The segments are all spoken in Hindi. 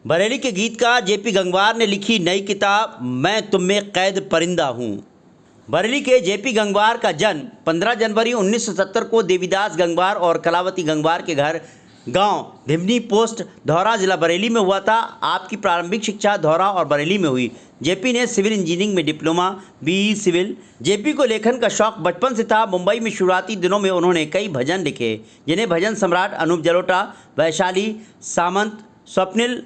बरेली के गीतकार जेपी गंगवार ने लिखी नई किताब मैं तुम में कैद परिंदा हूँ। बरेली के जेपी गंगवार का जन्म 15 जनवरी 1970 को देवीदास गंगवार और कलावती गंगवार के घर गांव धिमनी पोस्ट धौरा जिला बरेली में हुआ था। आपकी प्रारंभिक शिक्षा धौरा और बरेली में हुई। जेपी ने सिविल इंजीनियरिंग में डिप्लोमा बीई सिविल। जेपी को लेखन का शौक बचपन से था। मुंबई में शुरुआती दिनों में उन्होंने कई भजन लिखे, जिन्हें भजन सम्राट अनूप जलोटा, वैशाली सामंत, स्वप्निल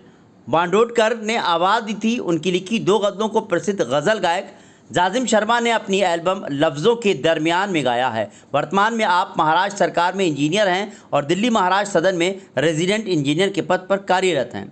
बांडोडकर ने आवाज़ दी थी। उनकी लिखी 2 गज़लों को प्रसिद्ध गज़ल गायक जाजिम शर्मा ने अपनी एल्बम लफ्ज़ों के दरमियान में गाया है। वर्तमान में आप महाराष्ट्र सरकार में इंजीनियर हैं और दिल्ली महाराष्ट्र सदन में रेजिडेंट इंजीनियर के पद पर कार्यरत हैं।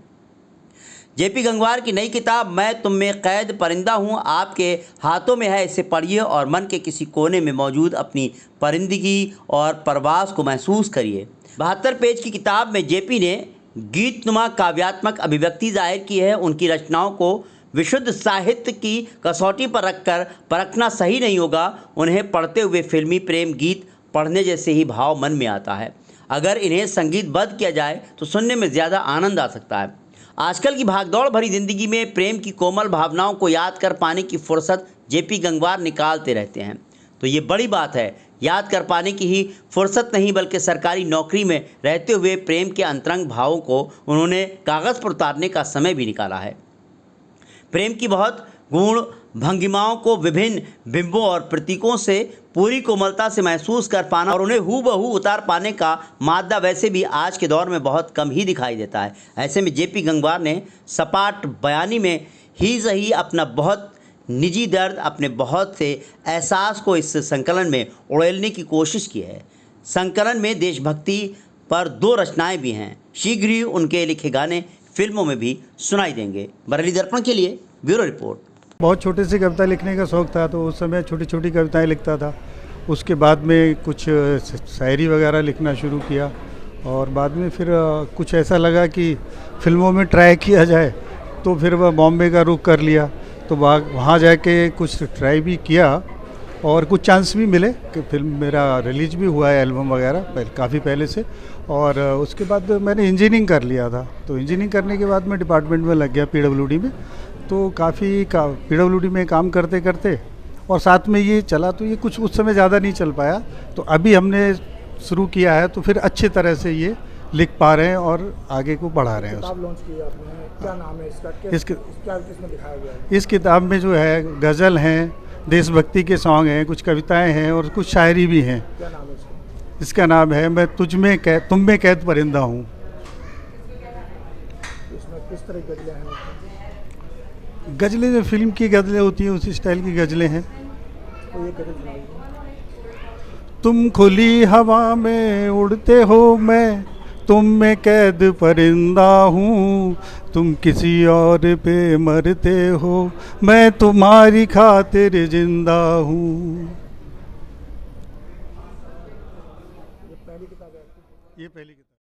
जेपी गंगवार की नई किताब मैं तुम में कैद परिंदा हूँ आपके हाथों में है। इसे पढ़िए और मन के किसी कोने में मौजूद अपनी परिंदगी और परवास को महसूस करिए। 72 पेज की किताब में जेपी ने गीतनुमा काव्यात्मक अभिव्यक्ति जाहिर की है। उनकी रचनाओं को विशुद्ध साहित्य की कसौटी पर रखकर परखना सही नहीं होगा। उन्हें पढ़ते हुए फिल्मी प्रेम गीत पढ़ने जैसे ही भाव मन में आता है। अगर इन्हें संगीतबद्ध किया जाए तो सुनने में ज़्यादा आनंद आ सकता है। आजकल की भागदौड़ भरी ज़िंदगी में प्रेम की कोमल भावनाओं को याद कर पाने की फुर्सत जेपी गंगवार निकालते रहते हैं, तो ये बड़ी बात है। याद कर पाने की ही फुर्सत नहीं बल्कि सरकारी नौकरी में रहते हुए प्रेम के अंतरंग भावों को उन्होंने कागज़ पर उतारने का समय भी निकाला है। प्रेम की बहुत गुण भंगिमाओं को विभिन्न बिंबों और प्रतीकों से पूरी कोमलता से महसूस कर पाना और उन्हें हूबहू उतार पाने का मादा वैसे भी आज के दौर में बहुत कम ही दिखाई देता है। ऐसे में जेपी गंगवार ने सपाट बयानी में ही सही अपना बहुत निजी दर्द, अपने बहुत से एहसास को इस संकलन में उड़ेलने की कोशिश की है। संकलन में देशभक्ति पर 2 रचनाएं भी हैं। शीघ्र ही उनके लिखे गाने फिल्मों में भी सुनाई देंगे। बरेली दर्पण के लिए ब्यूरो रिपोर्ट। बहुत छोटे से कविता लिखने का शौक़ था, तो उस समय छोटी छोटी कविताएं लिखता था। उसके बाद में कुछ शायरी वगैरह लिखना शुरू किया और बाद में फिर कुछ ऐसा लगा कि फिल्मों में ट्राई किया जाए, तो फिर वह बॉम्बे का रुख कर लिया। तो वहाँ जाके कुछ ट्राई भी किया और कुछ चांस भी मिले कि फिल्म मेरा रिलीज भी हुआ है, एल्बम वगैरह काफ़ी पहले से। और उसके बाद मैंने इंजीनियरिंग कर लिया था। तो इंजीनियरिंग करने के बाद मैं डिपार्टमेंट में लग गया पीडब्ल्यूडी में। तो काफ़ी पीडब्ल्यूडी में काम करते करते और साथ में ये चला, तो ये कुछ उस समय ज़्यादा नहीं चल पाया। तो अभी हमने शुरू किया है, तो फिर अच्छे तरह से ये लिख पा रहे हैं और आगे को बढ़ा रहे हैं। किताब लॉन्च की आपने, क्या नाम है इसका? क्या इसमें दिखाया गया है? इस किताब में जो है गज़ल हैं, देशभक्ति के सॉन्ग हैं, कुछ कविताएं हैं और कुछ शायरी भी हैं। क्या नाम है इसका? इसका नाम है मैं तुम में कैद परिंदा हूँ। इसमें किस तरह की गज़लें हैं? गज़लें जो फिल्म की गज़लें होती हैं उसी स्टाइल की गज़लें हैं। तो ये गज़ल सुनाइए। तुम खुली हवा में उड़ते हो, मैं तुम में कैद परिंदा हूँ। तुम किसी और पे मरते हो, मैं तुम्हारी खातिर जिंदा हूँ। ये पहली किताब है आपकी? ये पहली किताब।